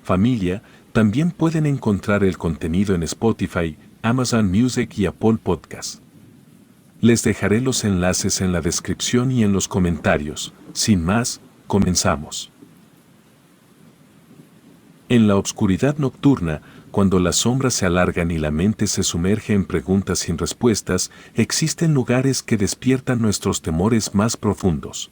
familia, también pueden encontrar el contenido en Spotify, Amazon Music y Apple Podcast. Les dejaré los enlaces en la descripción y en los comentarios. Sin más, comenzamos. En la oscuridad nocturna, cuando las sombras se alargan y la mente se sumerge en preguntas sin respuestas, existen lugares que despiertan nuestros temores más profundos.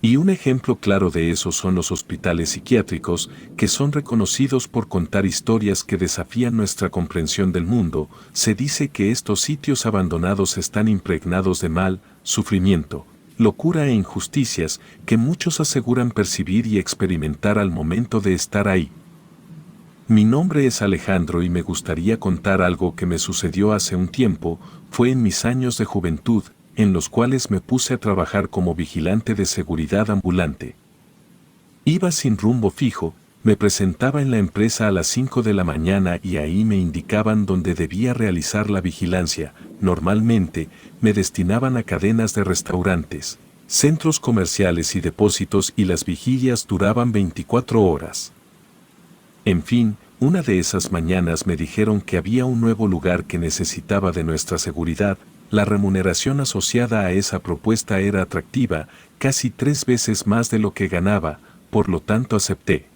Y un ejemplo claro de eso son los hospitales psiquiátricos, que son reconocidos por contar historias que desafían nuestra comprensión del mundo. Se dice que estos sitios abandonados están impregnados de mal, sufrimiento, locura e injusticias que muchos aseguran percibir y experimentar al momento de estar ahí. Mi nombre es Alejandro y me gustaría contar algo que me sucedió hace un tiempo. Fue en mis años de juventud, en los cuales me puse a trabajar como vigilante de seguridad ambulante. Iba sin rumbo fijo, me presentaba en la empresa a las 5 de la mañana y ahí me indicaban dónde debía realizar la vigilancia. Normalmente, me destinaban a cadenas de restaurantes, centros comerciales y depósitos y las vigilias duraban 24 horas. En fin, una de esas mañanas me dijeron que había un nuevo lugar que necesitaba de nuestra seguridad. La remuneración asociada a esa propuesta era atractiva, casi 3 veces más de lo que ganaba, por lo tanto acepté.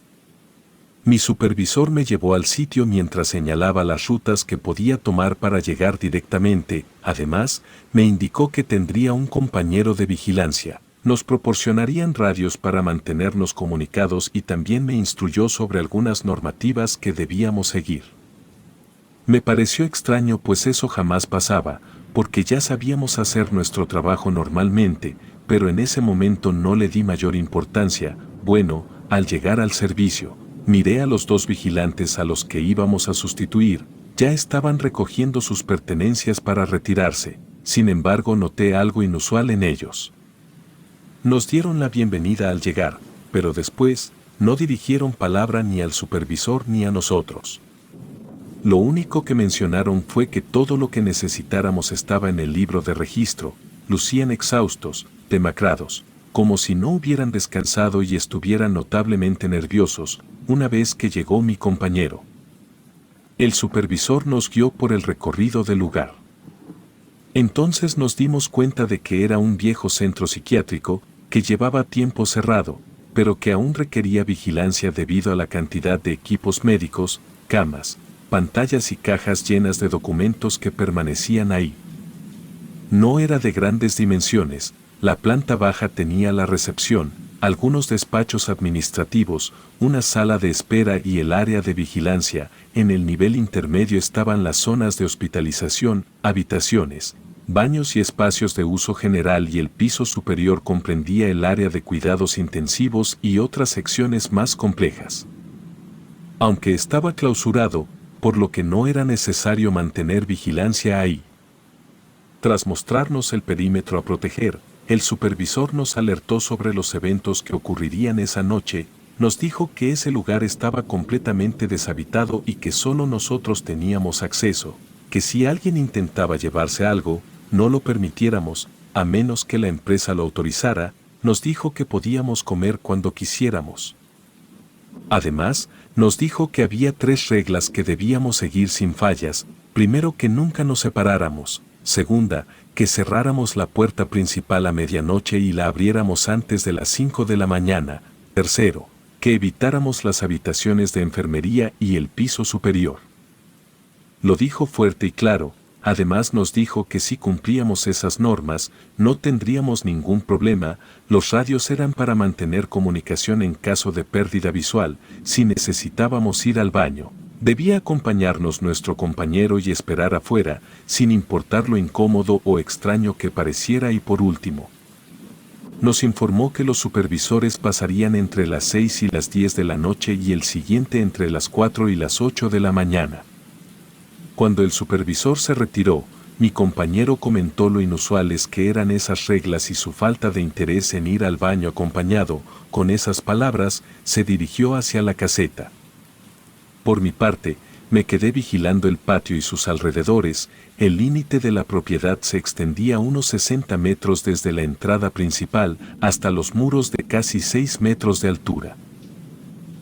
Mi supervisor me llevó al sitio mientras señalaba las rutas que podía tomar para llegar directamente. Además, me indicó que tendría un compañero de vigilancia. Nos proporcionarían radios para mantenernos comunicados y también me instruyó sobre algunas normativas que debíamos seguir. Me pareció extraño pues eso jamás pasaba, porque ya sabíamos hacer nuestro trabajo normalmente, pero en ese momento no le di mayor importancia. Bueno, al llegar al servicio, miré a los 2 vigilantes a los que íbamos a sustituir, ya estaban recogiendo sus pertenencias para retirarse. Sin embargo, noté algo inusual en ellos. Nos dieron la bienvenida al llegar, pero después, no dirigieron palabra ni al supervisor ni a nosotros. Lo único que mencionaron fue que todo lo que necesitáramos estaba en el libro de registro. Lucían exhaustos, demacrados, como si no hubieran descansado y estuvieran notablemente nerviosos. Una vez que llegó mi compañero, el supervisor nos guió por el recorrido del lugar. Entonces nos dimos cuenta de que era un viejo centro psiquiátrico que llevaba tiempo cerrado, pero que aún requería vigilancia debido a la cantidad de equipos médicos, camas, pantallas y cajas llenas de documentos que permanecían ahí. No era de grandes dimensiones, la planta baja tenía la recepción, algunos despachos administrativos, una sala de espera y el área de vigilancia. En el nivel intermedio estaban las zonas de hospitalización, habitaciones, baños y espacios de uso general y el piso superior comprendía el área de cuidados intensivos y otras secciones más complejas. Aunque estaba clausurado, por lo que no era necesario mantener vigilancia ahí. Tras mostrarnos el perímetro a proteger, el supervisor nos alertó sobre los eventos que ocurrirían esa noche. Nos dijo que ese lugar estaba completamente deshabitado y que solo nosotros teníamos acceso, que si alguien intentaba llevarse algo, no lo permitiéramos, a menos que la empresa lo autorizara. Nos dijo que podíamos comer cuando quisiéramos. Además, nos dijo que había 3 reglas que debíamos seguir sin fallas. Primero, que nunca nos separáramos. Segunda, que cerráramos la puerta principal a medianoche y la abriéramos antes de las 5 de la mañana. Tercero, que evitáramos las habitaciones de enfermería y el piso superior. Lo dijo fuerte y claro. Además nos dijo que si cumplíamos esas normas, no tendríamos ningún problema. Los radios eran para mantener comunicación en caso de pérdida visual. Si necesitábamos ir al baño, debía acompañarnos nuestro compañero y esperar afuera, sin importar lo incómodo o extraño que pareciera. Y por último, nos informó que los supervisores pasarían entre las 6 y las 10 de la noche y el siguiente entre las 4 y las 8 de la mañana. Cuando el supervisor se retiró, mi compañero comentó lo inusuales que eran esas reglas y su falta de interés en ir al baño acompañado. Con esas palabras, se dirigió hacia la caseta. Por mi parte, me quedé vigilando el patio y sus alrededores. El límite de la propiedad se extendía unos 60 metros desde la entrada principal hasta los muros de casi 6 metros de altura.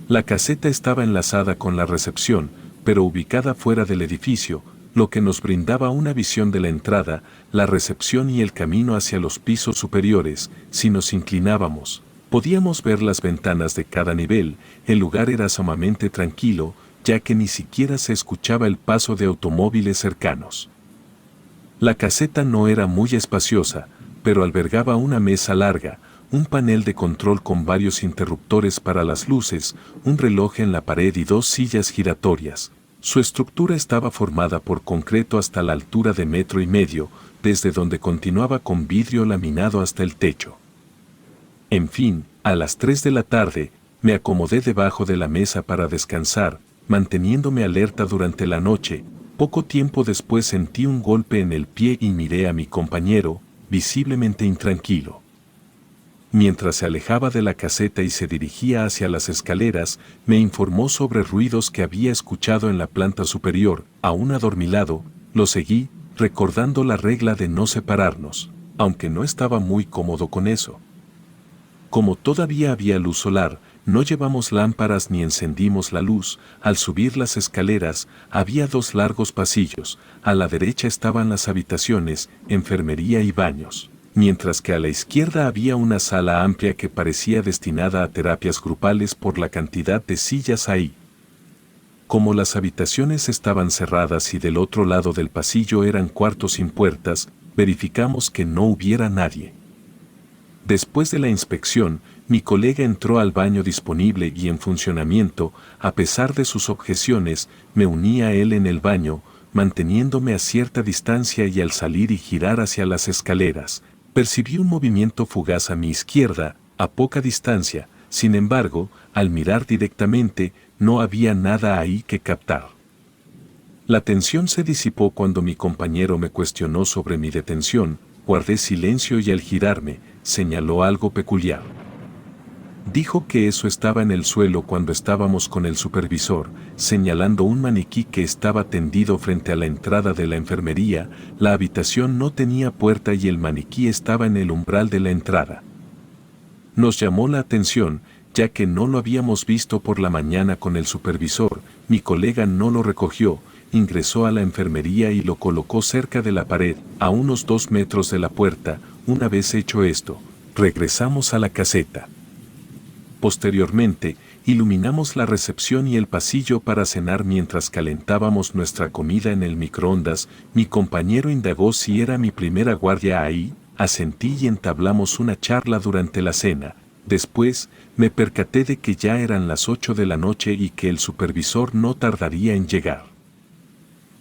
La caseta estaba enlazada con la recepción, pero ubicada fuera del edificio, lo que nos brindaba una visión de la entrada, la recepción y el camino hacia los pisos superiores. Si nos inclinábamos, podíamos ver las ventanas de cada nivel. El lugar era sumamente tranquilo, ya que ni siquiera se escuchaba el paso de automóviles cercanos. La caseta no era muy espaciosa, pero albergaba una mesa larga, un panel de control con varios interruptores para las luces, un reloj en la pared y 2 sillas giratorias. Su estructura estaba formada por concreto hasta la altura de 1,5 metros, desde donde continuaba con vidrio laminado hasta el techo. En fin, a las 3 de la tarde, me acomodé debajo de la mesa para descansar, manteniéndome alerta durante la noche. Poco tiempo después sentí un golpe en el pie y miré a mi compañero, visiblemente intranquilo. Mientras se alejaba de la caseta y se dirigía hacia las escaleras, me informó sobre ruidos que había escuchado en la planta superior. Aún adormilado, lo seguí, recordando la regla de no separarnos, aunque no estaba muy cómodo con eso. Como todavía había luz solar, no llevamos lámparas ni encendimos la luz. Al subir las escaleras, había 2 largos pasillos. A la derecha estaban las habitaciones, enfermería y baños, mientras que a la izquierda había una sala amplia que parecía destinada a terapias grupales por la cantidad de sillas ahí. Como las habitaciones estaban cerradas y del otro lado del pasillo eran cuartos sin puertas, verificamos que no hubiera nadie. Después de la inspección, mi colega entró al baño disponible y en funcionamiento. A pesar de sus objeciones, me uní a él en el baño, manteniéndome a cierta distancia, y al salir y girar hacia las escaleras, percibí un movimiento fugaz a mi izquierda, a poca distancia. Sin embargo, al mirar directamente, no había nada ahí que captar. La tensión se disipó cuando mi compañero me cuestionó sobre mi detención. Guardé silencio y al girarme, señaló algo peculiar. Dijo que eso estaba en el suelo cuando estábamos con el supervisor, señalando un maniquí que estaba tendido frente a la entrada de la enfermería. La habitación no tenía puerta y el maniquí estaba en el umbral de la entrada. Nos llamó la atención, ya que no lo habíamos visto por la mañana con el supervisor. Mi colega no lo recogió, ingresó a la enfermería y lo colocó cerca de la pared, a unos 2 metros de la puerta. Una vez hecho esto, regresamos a la caseta. Posteriormente, iluminamos la recepción y el pasillo para cenar. Mientras calentábamos nuestra comida en el microondas, mi compañero indagó si era mi primera guardia ahí. Asentí y entablamos una charla durante la cena. Después, me percaté de que ya eran las 8 de la noche y que el supervisor no tardaría en llegar.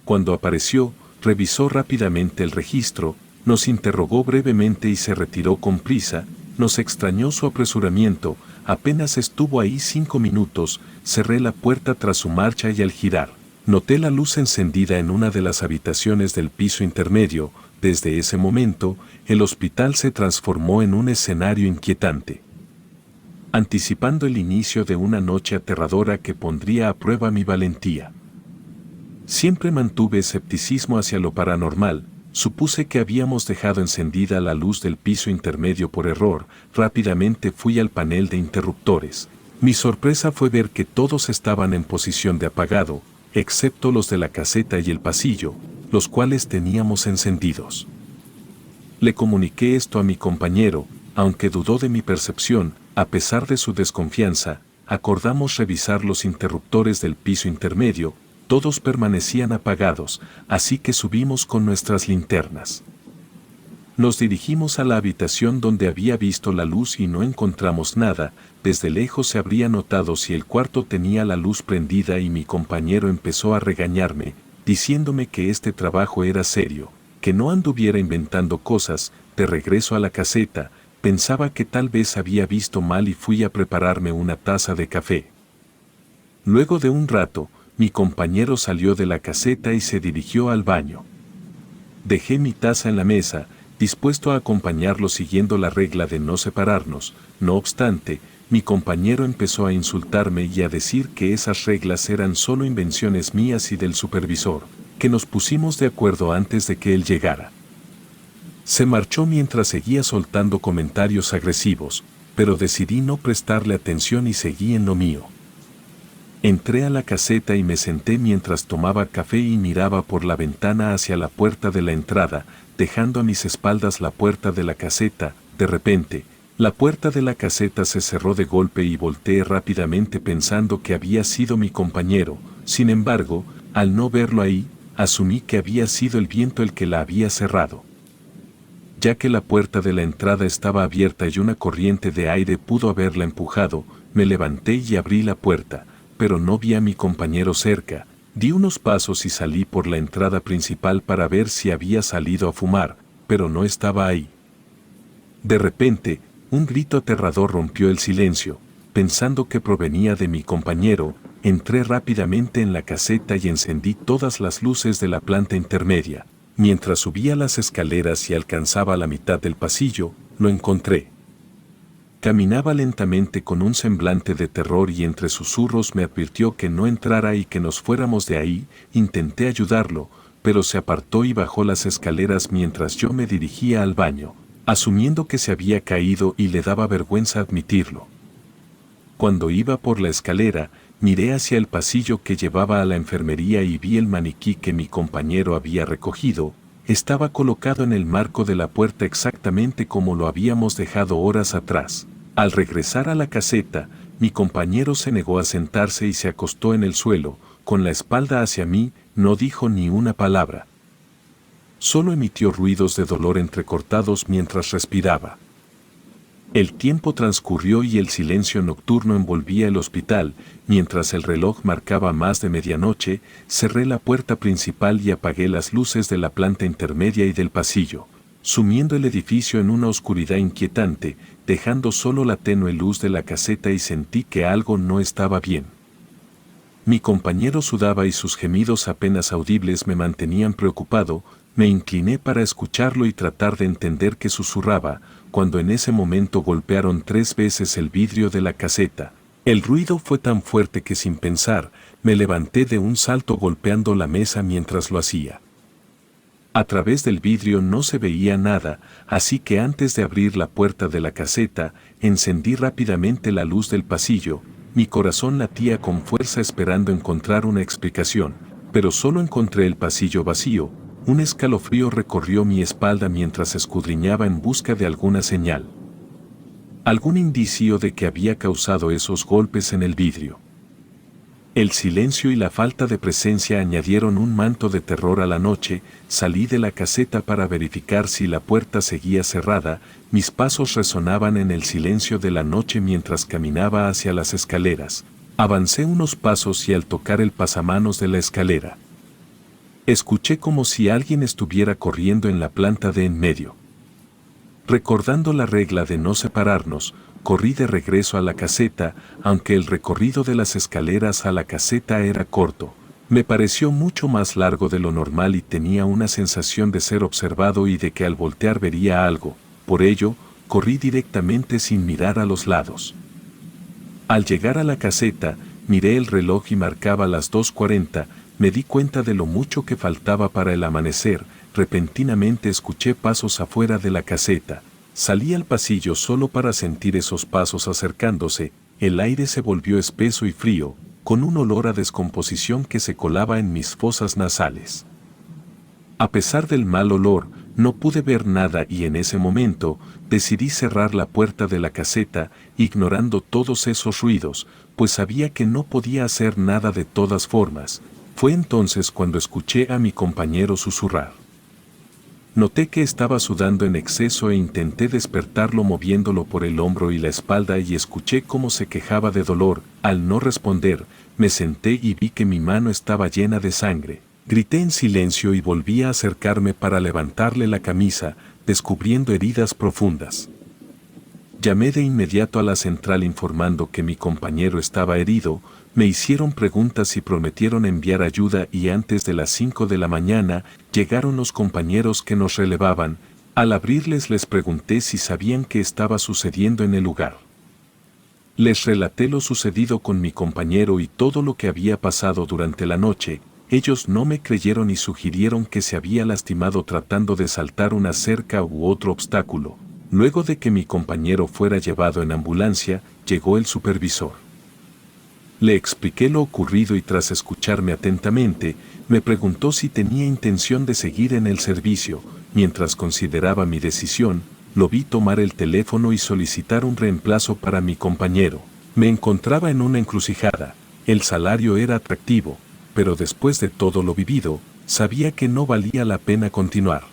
Cuando apareció, revisó rápidamente el registro, nos interrogó brevemente y se retiró con prisa. Nos extrañó su apresuramiento. Apenas estuvo ahí 5 minutos, cerré la puerta tras su marcha y al girar, noté la luz encendida en una de las habitaciones del piso intermedio. Desde ese momento, el hospital se transformó en un escenario inquietante, anticipando el inicio de una noche aterradora que pondría a prueba mi valentía. Siempre mantuve escepticismo hacia lo paranormal. Supuse que habíamos dejado encendida la luz del piso intermedio por error. Rápidamente fui al panel de interruptores. Mi sorpresa fue ver que todos estaban en posición de apagado, excepto los de la caseta y el pasillo, los cuales teníamos encendidos. Le comuniqué esto a mi compañero, aunque dudó de mi percepción. A pesar de su desconfianza, acordamos revisar los interruptores del piso intermedio. Todos permanecían apagados, así que subimos con nuestras linternas. Nos dirigimos a la habitación donde había visto la luz y no encontramos nada. Desde lejos se habría notado si el cuarto tenía la luz prendida y mi compañero empezó a regañarme, diciéndome que este trabajo era serio, que no anduviera inventando cosas. De regreso a la caseta, pensaba que tal vez había visto mal y fui a prepararme una taza de café. Luego de un rato, mi compañero salió de la caseta y se dirigió al baño. Dejé mi taza en la mesa, dispuesto a acompañarlo siguiendo la regla de no separarnos. No obstante, mi compañero empezó a insultarme y a decir que esas reglas eran solo invenciones mías y del supervisor, que nos pusimos de acuerdo antes de que él llegara. Se marchó mientras seguía soltando comentarios agresivos, pero decidí no prestarle atención y seguí en lo mío. Entré a la caseta y me senté mientras tomaba café y miraba por la ventana hacia la puerta de la entrada, dejando a mis espaldas la puerta de la caseta. De repente, la puerta de la caseta se cerró de golpe y volteé rápidamente pensando que había sido mi compañero. Sin embargo, al no verlo ahí, asumí que había sido el viento el que la había cerrado. Ya que la puerta de la entrada estaba abierta y una corriente de aire pudo haberla empujado, me levanté y abrí la puerta, pero no vi a mi compañero cerca. Di unos pasos y salí por la entrada principal para ver si había salido a fumar, pero no estaba ahí. De repente, un grito aterrador rompió el silencio. Pensando que provenía de mi compañero, entré rápidamente en la caseta y encendí todas las luces de la planta intermedia. Mientras subía las escaleras y alcanzaba la mitad del pasillo, lo encontré. Caminaba lentamente con un semblante de terror y entre susurros me advirtió que no entrara y que nos fuéramos de ahí. Intenté ayudarlo, pero se apartó y bajó las escaleras mientras yo me dirigía al baño, asumiendo que se había caído y le daba vergüenza admitirlo. Cuando iba por la escalera, miré hacia el pasillo que llevaba a la enfermería y vi el maniquí que mi compañero había recogido. Estaba colocado en el marco de la puerta exactamente como lo habíamos dejado horas atrás. Al regresar a la caseta, mi compañero se negó a sentarse y se acostó en el suelo, con la espalda hacia mí. No dijo ni una palabra. Solo emitió ruidos de dolor entrecortados mientras respiraba. El tiempo transcurrió y el silencio nocturno envolvía el hospital. Mientras el reloj marcaba más de medianoche, cerré la puerta principal y apagué las luces de la planta intermedia y del pasillo, sumiendo el edificio en una oscuridad inquietante, dejando solo la tenue luz de la caseta, y sentí que algo no estaba bien. Mi compañero sudaba y sus gemidos apenas audibles me mantenían preocupado. Me incliné para escucharlo y tratar de entender qué susurraba, cuando en ese momento golpearon 3 veces el vidrio de la caseta. El ruido fue tan fuerte que sin pensar, me levanté de un salto golpeando la mesa mientras lo hacía. A través del vidrio no se veía nada, así que antes de abrir la puerta de la caseta, encendí rápidamente la luz del pasillo. Mi corazón latía con fuerza esperando encontrar una explicación, pero solo encontré el pasillo vacío. Un escalofrío recorrió mi espalda mientras escudriñaba en busca de alguna señal. Algún indicio de que había causado esos golpes en el vidrio. El silencio y la falta de presencia añadieron un manto de terror a la noche. Salí de la caseta para verificar si la puerta seguía cerrada. Mis pasos resonaban en el silencio de la noche mientras caminaba hacia las escaleras. Avancé unos pasos y al tocar el pasamanos de la escalera, escuché como si alguien estuviera corriendo en la planta de en medio. Recordando la regla de no separarnos, corrí de regreso a la caseta. Aunque el recorrido de las escaleras a la caseta era corto, me pareció mucho más largo de lo normal y tenía una sensación de ser observado y de que al voltear vería algo. Por ello, corrí directamente sin mirar a los lados. Al llegar a la caseta, miré el reloj y marcaba las 2:40. Me di cuenta de lo mucho que faltaba para el amanecer. Repentinamente escuché pasos afuera de la caseta. Salí al pasillo solo para sentir esos pasos acercándose. El aire se volvió espeso y frío, con un olor a descomposición que se colaba en mis fosas nasales. A pesar del mal olor, no pude ver nada y en ese momento decidí cerrar la puerta de la caseta, ignorando todos esos ruidos, pues sabía que no podía hacer nada de todas formas. Fue entonces cuando escuché a mi compañero susurrar. Noté que estaba sudando en exceso e intenté despertarlo moviéndolo por el hombro y la espalda y escuché cómo se quejaba de dolor. Al no responder, me senté y vi que mi mano estaba llena de sangre. Grité en silencio y volví a acercarme para levantarle la camisa, descubriendo heridas profundas. Llamé de inmediato a la central informando que mi compañero estaba herido. Me hicieron preguntas y prometieron enviar ayuda y antes de las 5 de la mañana llegaron los compañeros que nos relevaban. Al abrirles les pregunté si sabían qué estaba sucediendo en el lugar. Les relaté lo sucedido con mi compañero y todo lo que había pasado durante la noche. Ellos no me creyeron y sugirieron que se había lastimado tratando de saltar una cerca u otro obstáculo. Luego de que mi compañero fuera llevado en ambulancia, llegó el supervisor. Le expliqué lo ocurrido y tras escucharme atentamente, me preguntó si tenía intención de seguir en el servicio. Mientras consideraba mi decisión, lo vi tomar el teléfono y solicitar un reemplazo para mi compañero. Me encontraba en una encrucijada. El salario era atractivo, pero después de todo lo vivido, sabía que no valía la pena continuar.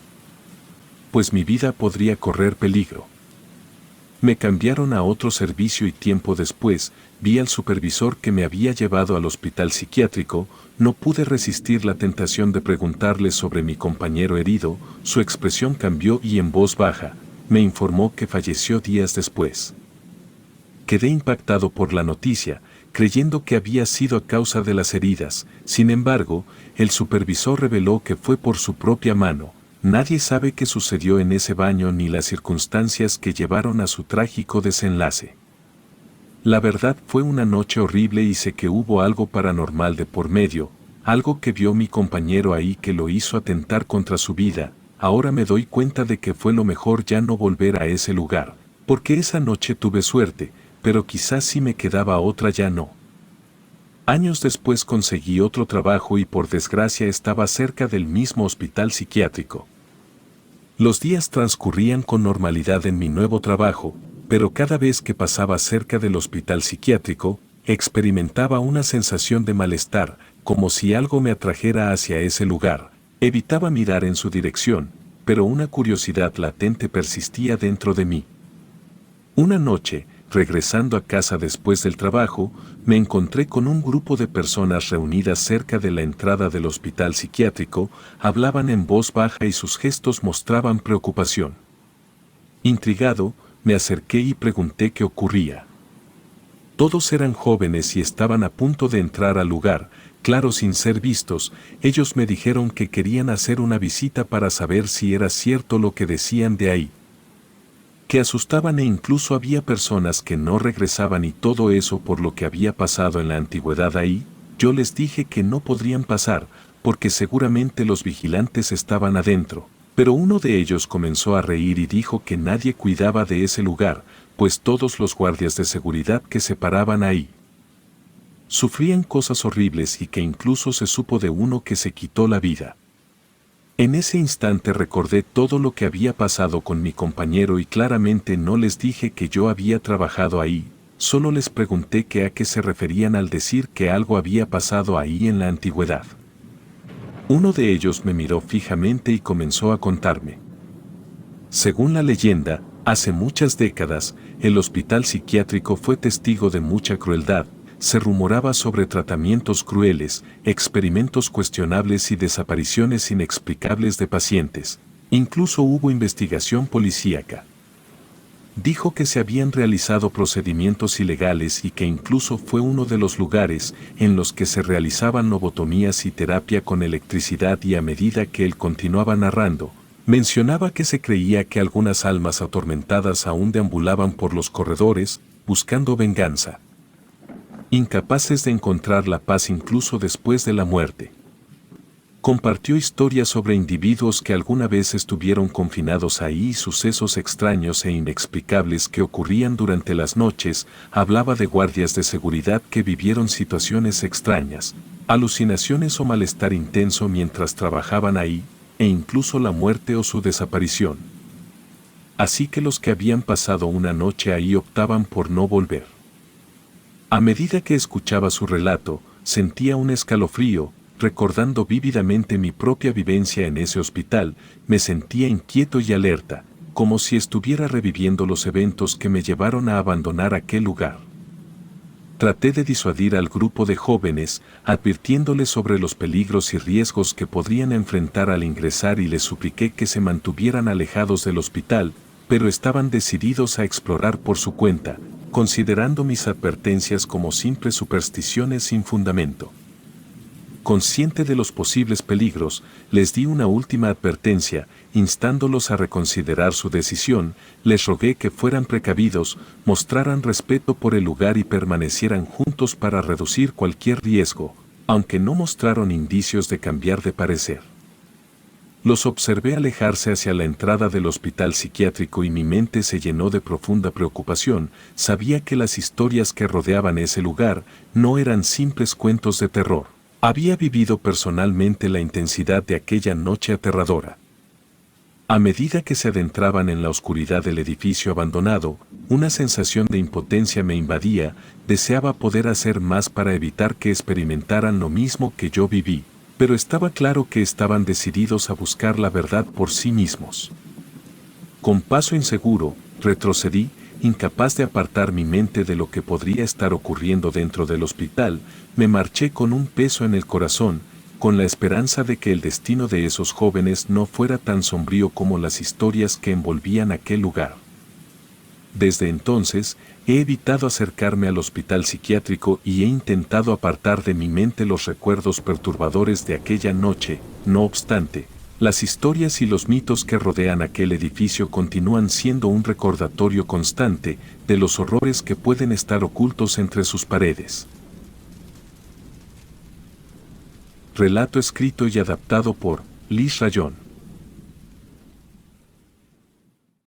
Pues mi vida podría correr peligro. Me cambiaron a otro servicio y tiempo después, vi al supervisor que me había llevado al hospital psiquiátrico. No pude resistir la tentación de preguntarle sobre mi compañero herido. Su expresión cambió y en voz baja, me informó que falleció días después. Quedé impactado por la noticia, creyendo que había sido a causa de las heridas. Sin embargo, el supervisor reveló que fue por su propia mano. Nadie sabe qué sucedió en ese baño ni las circunstancias que llevaron a su trágico desenlace. La verdad fue una noche horrible y sé que hubo algo paranormal de por medio, algo que vio mi compañero ahí que lo hizo atentar contra su vida. Ahora me doy cuenta de que fue lo mejor ya no volver a ese lugar, porque esa noche tuve suerte, pero quizás si me quedaba otra ya no. Años después conseguí otro trabajo y por desgracia estaba cerca del mismo hospital psiquiátrico. Los días transcurrían con normalidad en mi nuevo trabajo, pero cada vez que pasaba cerca del hospital psiquiátrico, experimentaba una sensación de malestar, como si algo me atrajera hacia ese lugar. Evitaba mirar en su dirección, pero una curiosidad latente persistía dentro de mí. Una noche, regresando a casa después del trabajo, me encontré con un grupo de personas reunidas cerca de la entrada del hospital psiquiátrico. Hablaban en voz baja y sus gestos mostraban preocupación. Intrigado, me acerqué y pregunté qué ocurría. Todos eran jóvenes y estaban a punto de entrar al lugar, claro sin ser vistos. Ellos me dijeron que querían hacer una visita para saber si era cierto lo que decían de ahí. Que asustaban e incluso había personas que no regresaban y todo eso por lo que había pasado en la antigüedad ahí. Yo les dije que no podrían pasar, porque seguramente los vigilantes estaban adentro, pero uno de ellos comenzó a reír y dijo que nadie cuidaba de ese lugar, pues todos los guardias de seguridad que se paraban ahí sufrían cosas horribles y que incluso se supo de uno que se quitó la vida. En ese instante recordé todo lo que había pasado con mi compañero y claramente no les dije que yo había trabajado ahí, solo les pregunté que a qué se referían al decir que algo había pasado ahí en la antigüedad. Uno de ellos me miró fijamente y comenzó a contarme. Según la leyenda, hace muchas décadas, el hospital psiquiátrico fue testigo de mucha crueldad. Se rumoraba sobre tratamientos crueles, experimentos cuestionables y desapariciones inexplicables de pacientes. Incluso hubo investigación policíaca. Dijo que se habían realizado procedimientos ilegales y que incluso fue uno de los lugares en los que se realizaban lobotomías y terapia con electricidad y a medida que él continuaba narrando, mencionaba que se creía que algunas almas atormentadas aún deambulaban por los corredores, buscando venganza. Incapaces de encontrar la paz incluso después de la muerte. Compartió historias sobre individuos que alguna vez estuvieron confinados ahí y sucesos extraños e inexplicables que ocurrían durante las noches. Hablaba de guardias de seguridad que vivieron situaciones extrañas, alucinaciones o malestar intenso mientras trabajaban ahí, e incluso la muerte o su desaparición. Así que los que habían pasado una noche ahí optaban por no volver. A medida que escuchaba su relato, sentía un escalofrío. Recordando vívidamente mi propia vivencia en ese hospital, me sentía inquieto y alerta, como si estuviera reviviendo los eventos que me llevaron a abandonar aquel lugar. Traté de disuadir al grupo de jóvenes, advirtiéndoles sobre los peligros y riesgos que podrían enfrentar al ingresar y les supliqué que se mantuvieran alejados del hospital, pero estaban decididos a explorar por su cuenta, considerando mis advertencias como simples supersticiones sin fundamento. Consciente de los posibles peligros, les di una última advertencia, instándolos a reconsiderar su decisión. Les rogué que fueran precavidos, mostraran respeto por el lugar y permanecieran juntos para reducir cualquier riesgo, aunque no mostraron indicios de cambiar de parecer. Los observé alejarse hacia la entrada del hospital psiquiátrico y mi mente se llenó de profunda preocupación. Sabía que las historias que rodeaban ese lugar no eran simples cuentos de terror. Había vivido personalmente la intensidad de aquella noche aterradora. A medida que se adentraban en la oscuridad del edificio abandonado, una sensación de impotencia me invadía. Deseaba poder hacer más para evitar que experimentaran lo mismo que yo viví, pero estaba claro que estaban decididos a buscar la verdad por sí mismos. Con paso inseguro, retrocedí, incapaz de apartar mi mente de lo que podría estar ocurriendo dentro del hospital. Me marché con un peso en el corazón, con la esperanza de que el destino de esos jóvenes no fuera tan sombrío como las historias que envolvían aquel lugar. Desde entonces, he evitado acercarme al hospital psiquiátrico y he intentado apartar de mi mente los recuerdos perturbadores de aquella noche. No obstante, las historias y los mitos que rodean aquel edificio continúan siendo un recordatorio constante de los horrores que pueden estar ocultos entre sus paredes. Relato escrito y adaptado por Liz Rayón.